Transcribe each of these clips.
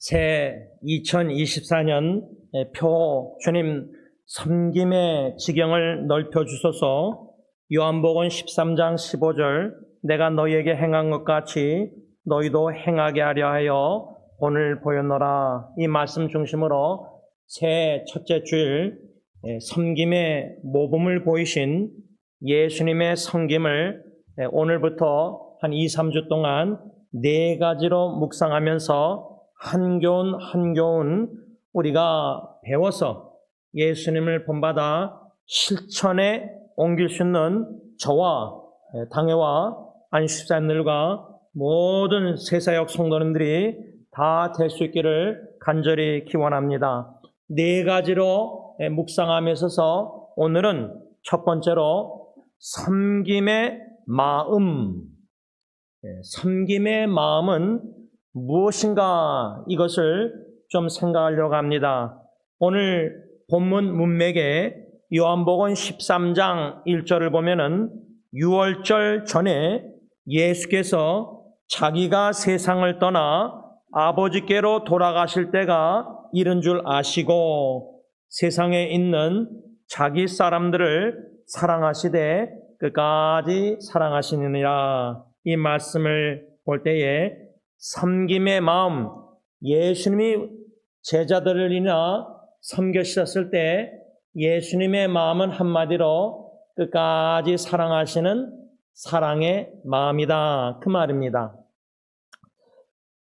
새 2024년 표 주님 섬김의 지경을 넓혀주소서. 요한복음 13장 15절 내가 너희에게 행한 것 같이 너희도 행하게 하려 하여 오늘 보였노라. 이 말씀 중심으로 새 첫째 주일 섬김의 모범을 보이신 예수님의 섬김을 오늘부터 한 2, 3주 동안 네 가지로 묵상하면서 한 교훈 한 교훈 우리가 배워서 예수님을 본받아 실천에 옮길 수 있는 저와 당회와 안식사님들과 모든 새사역 성도님들이 다 될 수 있기를 간절히 기원합니다. 네 가지로 묵상함에 있어서 오늘은 첫 번째로 섬김의 마음. 섬김의 마음은 무엇인가 이것을 좀 생각하려고 합니다. 오늘 본문 문맥에 요한복음 13장 1절을 보면은 유월절 전에 예수께서 자기가 세상을 떠나 아버지께로 돌아가실 때가 이른 줄 아시고 세상에 있는 자기 사람들을 사랑하시되 끝까지 사랑하시느니라. 이 말씀을 볼 때에 섬김의 마음, 예수님이 제자들을 인하 섬겨주셨을 때 예수님의 마음은 한마디로 끝까지 사랑하시는 사랑의 마음이다. 그 말입니다.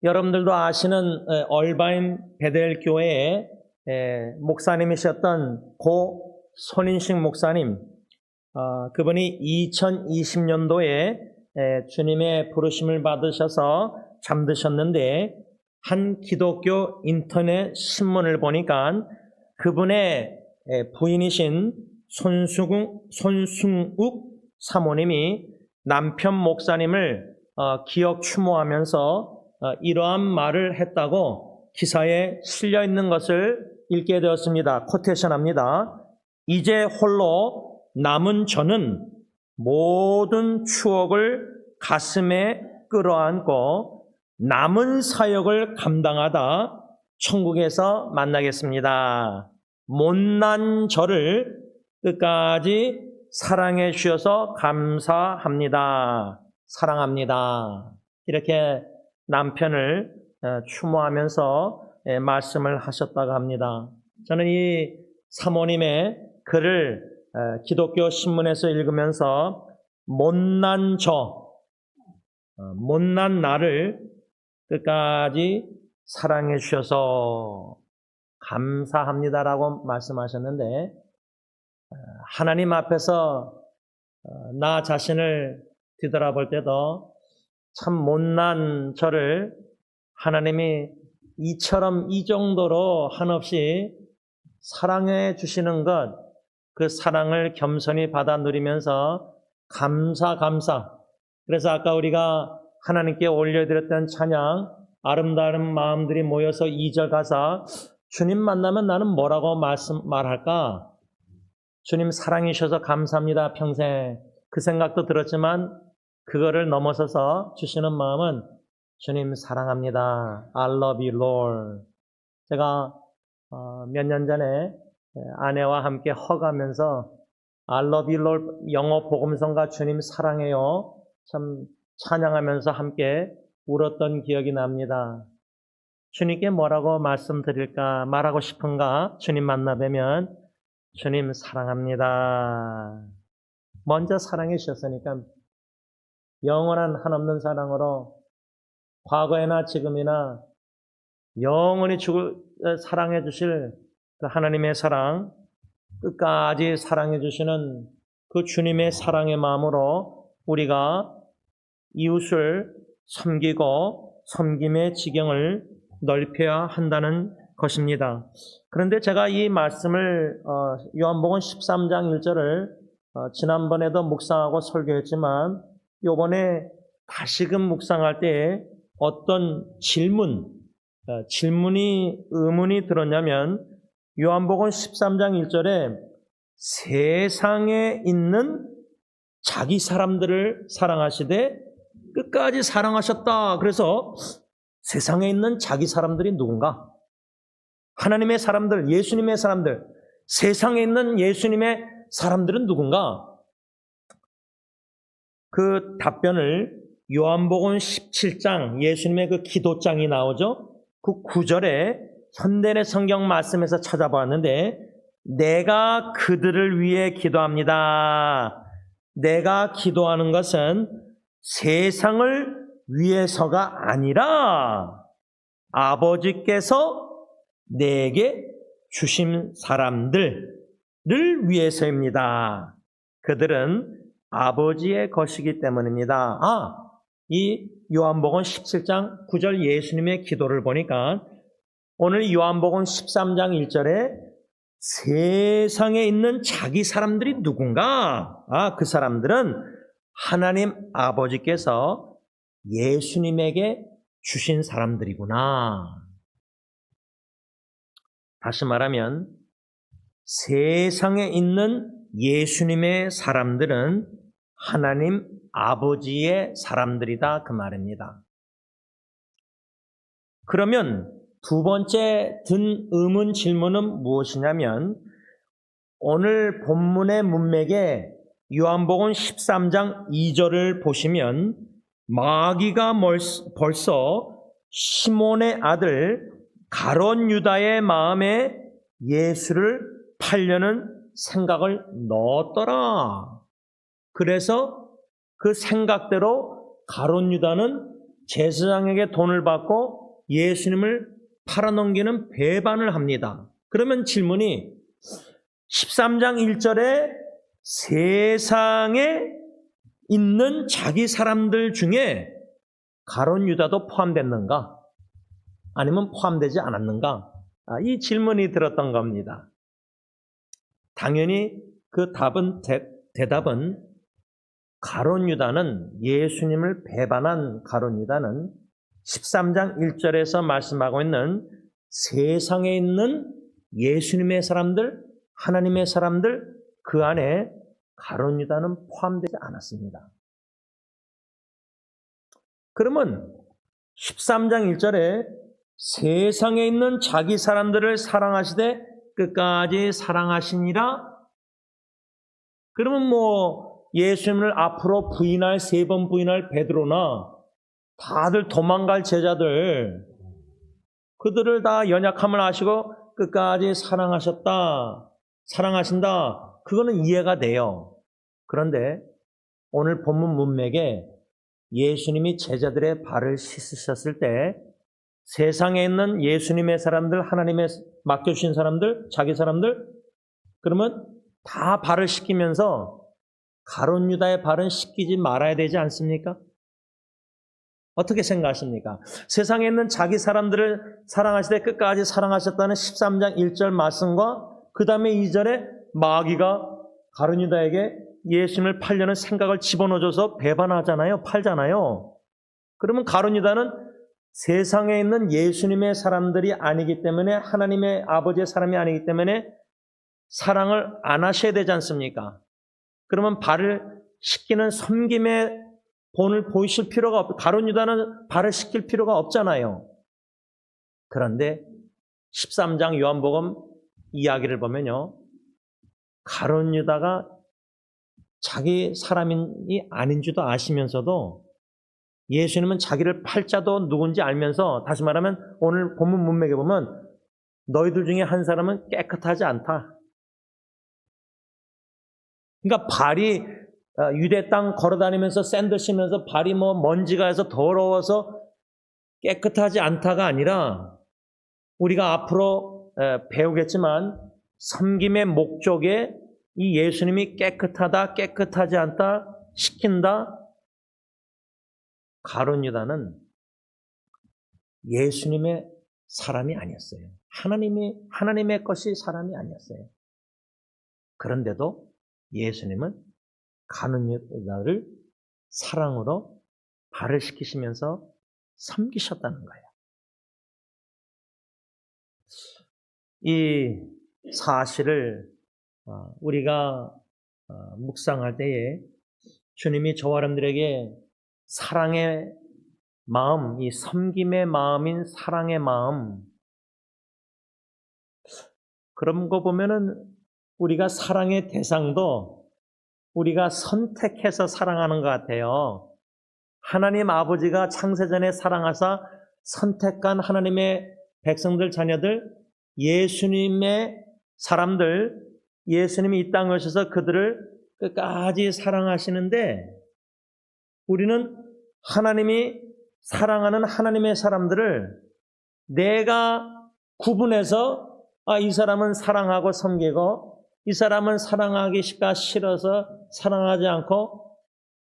여러분들도 아시는 얼바인 베델 교회의 목사님이셨던 고 손인식 목사님, 그분이 2020년도에 주님의 부르심을 받으셔서 잠드셨는데 한 기독교 인터넷 신문을 보니까 그분의 부인이신 손승욱 사모님이 남편 목사님을 기억 추모하면서 이러한 말을 했다고 기사에 실려 있는 것을 읽게 되었습니다. 코테이션합니다. 이제 홀로 남은 저는 모든 추억을 가슴에 끌어안고 남은 사역을 감당하다 천국에서 만나겠습니다. 못난 저를 끝까지 사랑해 주셔서 감사합니다. 사랑합니다. 이렇게 남편을 추모하면서 말씀을 하셨다고 합니다. 저는 이 사모님의 글을 기독교 신문에서 읽으면서 못난 나를 끝까지 사랑해 주셔서 감사합니다라고 말씀하셨는데, 하나님 앞에서 나 자신을 뒤돌아볼 때도 참 못난 저를 하나님이 이처럼 이 정도로 한없이 사랑해 주시는 것, 그 사랑을 겸손히 받아 누리면서 감사. 그래서 아까 우리가 하나님께 올려드렸던 찬양, 아름다운 마음들이 모여서 2절 가사, 주님 만나면 나는 뭐라고 말할까? 주님 사랑해 주셔서 감사합니다 평생. 그 생각도 들었지만 그거를 넘어서서 주시는 마음은 주님 사랑합니다. I love you, Lord. 제가 몇 년 전에 아내와 함께 허가면서 I love you, Lord 영어 복음성가 주님 사랑해요 참 찬양하면서 함께 울었던 기억이 납니다. 주님께 뭐라고 말씀드릴까, 말하고 싶은가? 주님 만나뵈면 주님 사랑합니다. 먼저 사랑해 주셨으니까 영원한 한없는 사랑으로 과거에나 지금이나 영원히 사랑해 주실 그 하나님의 사랑, 끝까지 사랑해 주시는 그 주님의 사랑의 마음으로 우리가 이웃을 섬기고 섬김의 지경을 넓혀야 한다는 것입니다. 그런데 제가 이 말씀을 요한복음 13장 1절을 지난번에도 묵상하고 설교했지만 이번에 다시금 묵상할 때 어떤 의문이 들었냐면 요한복음 13장 1절에 세상에 있는 자기 사람들을 사랑하시되 끝까지 사랑하셨다. 그래서 세상에 있는 자기 사람들이 누군가? 하나님의 사람들, 예수님의 사람들, 세상에 있는 예수님의 사람들은 누군가? 그 답변을 요한복음 17장, 예수님의 그 기도장이 나오죠? 그 9절에 현대의 성경 말씀에서 찾아봤는데, 내가 그들을 위해 기도합니다. 내가 기도하는 것은 세상을 위해서가 아니라 아버지께서 내게 주신 사람들을 위해서입니다. 그들은 아버지의 것이기 때문입니다. 이 요한복음 17장 9절 예수님의 기도를 보니까 오늘 요한복음 13장 1절에 세상에 있는 자기 사람들이 누군가? 그 사람들은 하나님 아버지께서 예수님에게 주신 사람들이구나. 다시 말하면 세상에 있는 예수님의 사람들은 하나님 아버지의 사람들이다 그 말입니다. 그러면 두 번째 든 의문 질문은 무엇이냐면 오늘 본문의 문맥에 요한복음 13장 2절을 보시면 마귀가 벌써 시몬의 아들 가롯 유다의 마음에 예수를 팔려는 생각을 넣었더라. 그래서 그 생각대로 가롯 유다는 제사장에게 돈을 받고 예수님을 팔아넘기는 배반을 합니다. 그러면 질문이 13장 1절에 세상에 있는 자기 사람들 중에 가롯 유다도 포함됐는가? 아니면 포함되지 않았는가? 이 질문이 들었던 겁니다. 당연히 그 대답은 가롯 유다는 예수님을 배반한 가롯 유다는 13장 1절에서 말씀하고 있는 세상에 있는 예수님의 사람들, 하나님의 사람들 그 안에 가롯 유다는 포함되지 않았습니다. 그러면 13장 1절에 세상에 있는 자기 사람들을 사랑하시되 끝까지 사랑하시니라. 그러면 예수님을 앞으로 부인할 3번 부인할 베드로나 다들 도망갈 제자들 그들을 다 연약함을 아시고 끝까지 사랑하신다. 그거는 이해가 돼요. 그런데 오늘 본문 문맥에 예수님이 제자들의 발을 씻으셨을 때 세상에 있는 예수님의 사람들, 하나님의 맡겨주신 사람들, 자기 사람들 그러면 다 발을 씻기면서 가롯 유다의 발은 씻기지 말아야 되지 않습니까? 어떻게 생각하십니까? 세상에 있는 자기 사람들을 사랑하시되 끝까지 사랑하셨다는 13장 1절 말씀과 그 다음에 2절에 마귀가 가롯 유다에게 예수님을 팔려는 생각을 집어넣어줘서 배반하잖아요. 팔잖아요. 그러면 가롯 유다는 세상에 있는 예수님의 사람들이 아니기 때문에 하나님의 아버지의 사람이 아니기 때문에 사랑을 안 하셔야 되지 않습니까? 그러면 발을 씻기는 섬김의 본을 보이실 필요가 없고 가롯 유다는 발을 씻길 필요가 없잖아요. 그런데 13장 요한복음 이야기를 보면요. 가롯 유다가 자기 사람이 아닌 줄도 아시면서도 예수님은 자기를 팔 자도 누군지 알면서 다시 말하면 오늘 본문 문맥에 보면 너희들 중에 한 사람은 깨끗하지 않다. 그러니까 발이 유대 땅 걸어다니면서 샌들 신으면서 발이 먼지가 해서 더러워서 깨끗하지 않다가 아니라 우리가 앞으로 배우겠지만 섬김의 목적에 이 예수님이 깨끗하다, 깨끗하지 않다, 시킨다. 가롯 유다는 예수님의 사람이 아니었어요. 하나님의 것이 사람이 아니었어요. 그런데도 예수님은 가롯 유다를 사랑으로 발을 씻기시면서 섬기셨다는 거예요. 이 사실을 우리가 묵상할 때에 주님이 저와 여러분들에게 사랑의 마음, 이 섬김의 마음인 사랑의 마음, 그런 거 보면은 우리가 사랑의 대상도 우리가 선택해서 사랑하는 것 같아요. 하나님 아버지가 창세전에 사랑하사 선택한 하나님의 백성들, 자녀들, 예수님의 사람들, 예수님이 이 땅에 오셔서 그들을 끝까지 사랑하시는데 우리는 하나님이 사랑하는 하나님의 사람들을 내가 구분해서 이 사람은 사랑하고 섬기고 이 사람은 사랑하기가 싫어서 사랑하지 않고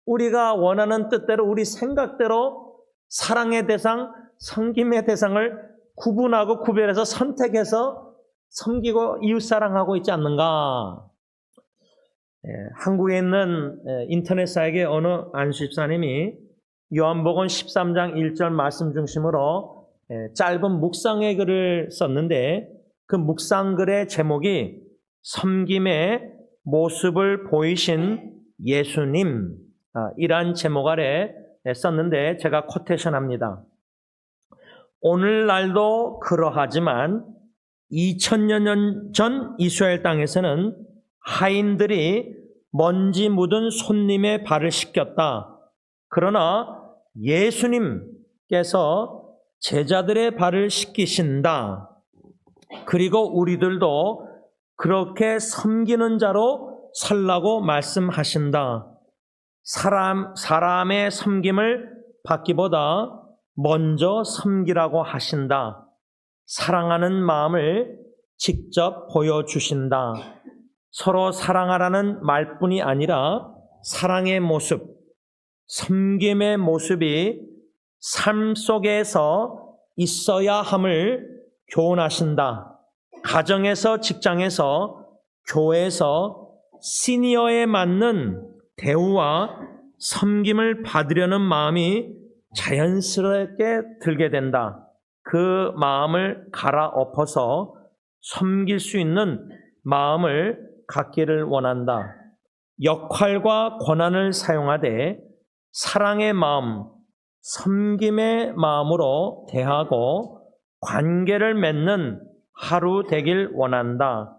우리가 원하는 뜻대로 우리 생각대로 사랑의 대상, 섬김의 대상을 구분하고 구별해서 선택해서 섬기고 이웃사랑하고 있지 않는가. 한국에 있는 인터넷사에게 어느 안수집사님이 요한복음 13장 1절 말씀 중심으로 짧은 묵상의 글을 썼는데 그 묵상글의 제목이 섬김의 모습을 보이신 예수님, 이란 제목 아래 썼는데 제가 코테이션합니다. 오늘날도 그러하지만 2000년 전 이스라엘 땅에서는 하인들이 먼지 묻은 손님의 발을 씻겼다. 그러나 예수님께서 제자들의 발을 씻기신다. 그리고 우리들도 그렇게 섬기는 자로 살라고 말씀하신다. 사람의 섬김을 받기보다 먼저 섬기라고 하신다. 사랑하는 마음을 직접 보여주신다. 서로 사랑하라는 말뿐이 아니라 사랑의 모습, 섬김의 모습이 삶 속에서 있어야 함을 교훈하신다. 가정에서, 직장에서, 교회에서 시니어에 맞는 대우와 섬김을 받으려는 마음이 자연스럽게 들게 된다. 그 마음을 갈아엎어서 섬길 수 있는 마음을 갖기를 원한다. 역할과 권한을 사용하되 사랑의 마음, 섬김의 마음으로 대하고 관계를 맺는 하루 되길 원한다.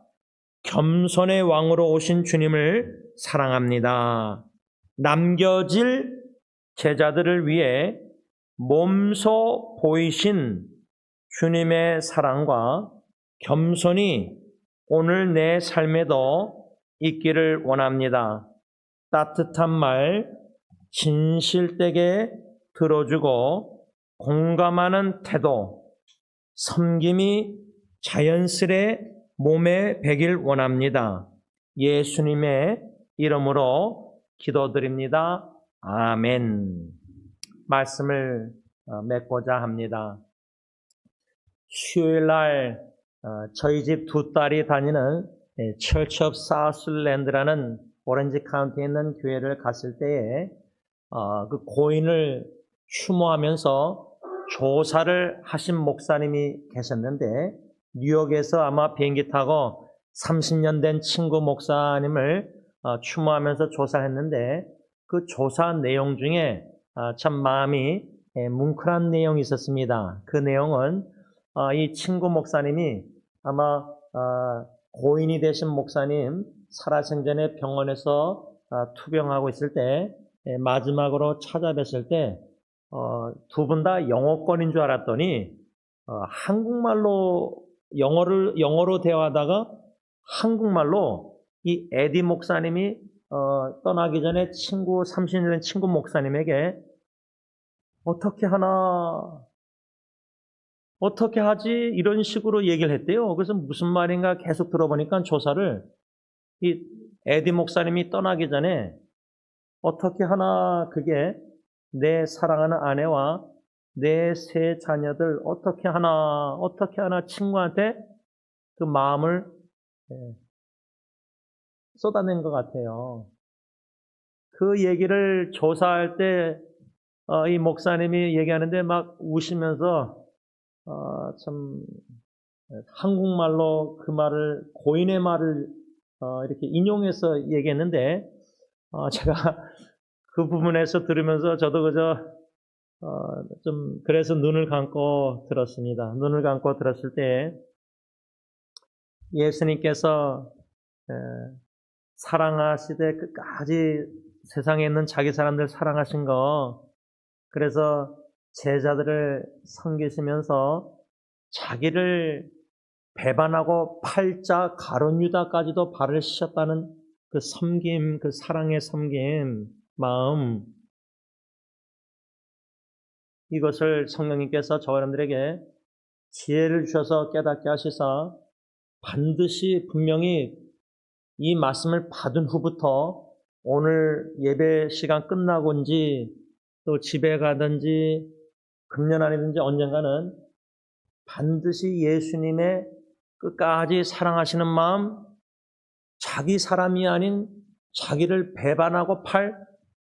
겸손의 왕으로 오신 주님을 사랑합니다. 남겨질 제자들을 위해 몸소 보이신 주님의 사랑과 겸손이 오늘 내 삶에도 있기를 원합니다. 따뜻한 말, 진실되게 들어주고 공감하는 태도, 섬김이 자연스레 몸에 배길 원합니다. 예수님의 이름으로 기도드립니다. 아멘. 말씀을 맺고자 합니다. 수요일날 저희 집 두 딸이 다니는 Church of Southland라는 오렌지 카운티에 있는 교회를 갔을 때에 그 고인을 추모하면서 조사를 하신 목사님이 계셨는데 뉴욕에서 아마 비행기 타고 30년 된 친구 목사님을 추모하면서 조사를 했는데 그 조사 내용 중에 참 마음이 뭉클한 내용이 있었습니다. 그 내용은 이 친구 목사님이 아마 고인이 되신 목사님 살아생전에 병원에서 투병하고 있을 때 마지막으로 찾아뵀을 때 두 분 다 영어권인 줄 알았더니 한국말로 영어로 대화하다가 한국말로 이 에디 목사님이 떠나기 전에 30년 된 친구 목사님에게 어떻게 하지? 이런 식으로 얘기를 했대요. 그래서 무슨 말인가 계속 들어보니까 조사를 이 에디 목사님이 떠나기 전에 어떻게 하나 그게 내 사랑하는 아내와 내 세 자녀들 어떻게 하나 친구한테 그 마음을 쏟아낸 것 같아요. 그 얘기를 조사할 때 이 목사님이 얘기하는데 막 우시면서 참 한국말로 그 말을 고인의 말을 이렇게 인용해서 얘기했는데 제가 그 부분에서 들으면서 저도 그저 그래서 눈을 감고 들었습니다. 눈을 감고 들었을 때 예수님께서 사랑하시되 끝까지 세상에 있는 자기 사람들 사랑하신 거, 그래서 제자들을 섬기시면서 자기를 배반하고 팔자 가룟 유다까지도 발을 씻었다는 그 섬김, 그 사랑의 섬김 마음, 이것을 성령님께서 저와 여러분들에게 지혜를 주셔서 깨닫게 하시사 반드시 분명히 이 말씀을 받은 후부터 오늘 예배 시간 끝나고인지 또 집에 가든지 금년 안이든지 언젠가는 반드시 예수님의 끝까지 사랑하시는 마음, 자기 사람이 아닌 자기를 배반하고 팔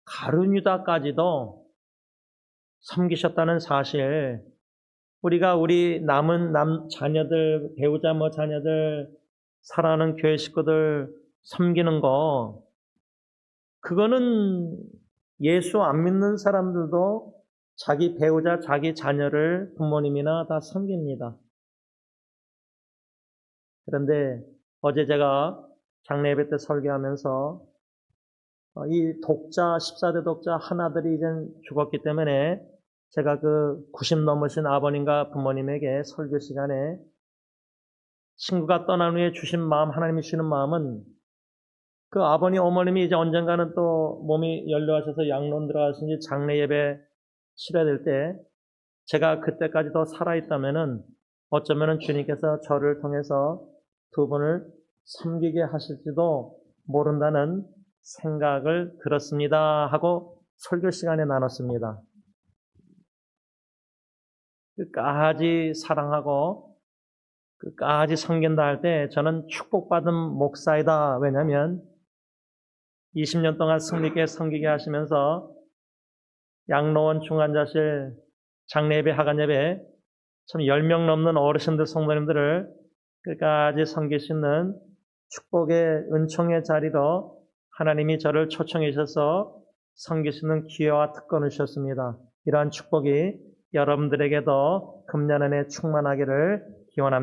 가룟 유다까지도 섬기셨다는 사실, 우리가 우리 남은 자녀들, 배우자 자녀들, 사랑하는 교회 식구들 섬기는 거, 그거는 예수 안 믿는 사람들도 자기 배우자, 자기 자녀를 부모님이나 다 섬깁니다. 그런데 어제 제가 장례 예배 때 설교하면서 이 독자, 14대 독자 하나들이 이제 죽었기 때문에 제가 그 90 넘으신 아버님과 부모님에게 설교 시간에 친구가 떠난 후에 주신 마음, 하나님이 주시는 마음은 그 아버님, 어머님이 이제 언젠가는 또 몸이 연료하셔서 양론 들어가신지 장례 예배 치러야 될 때 제가 그때까지 더 살아있다면은 어쩌면은 주님께서 저를 통해서 두 분을 섬기게 하실지도 모른다는 생각을 들었습니다 하고 설교 시간에 나눴습니다. 끝까지 사랑하고 끝까지 섬긴다 할 때 저는 축복받은 목사이다. 왜냐하면 20년 동안 승리있게 섬기게 하시면서 양로원 중환자실 장례예배 하간예배 참 10명 넘는 어르신들 성도님들을 끝까지 섬길 수 있는 축복의 은총의 자리로 하나님이 저를 초청해 주셔서 섬길 수 있는 기회와 특권을 주셨습니다. 이러한 축복이 여러분들에게도 금년 안에 충만하기를 기원합니다.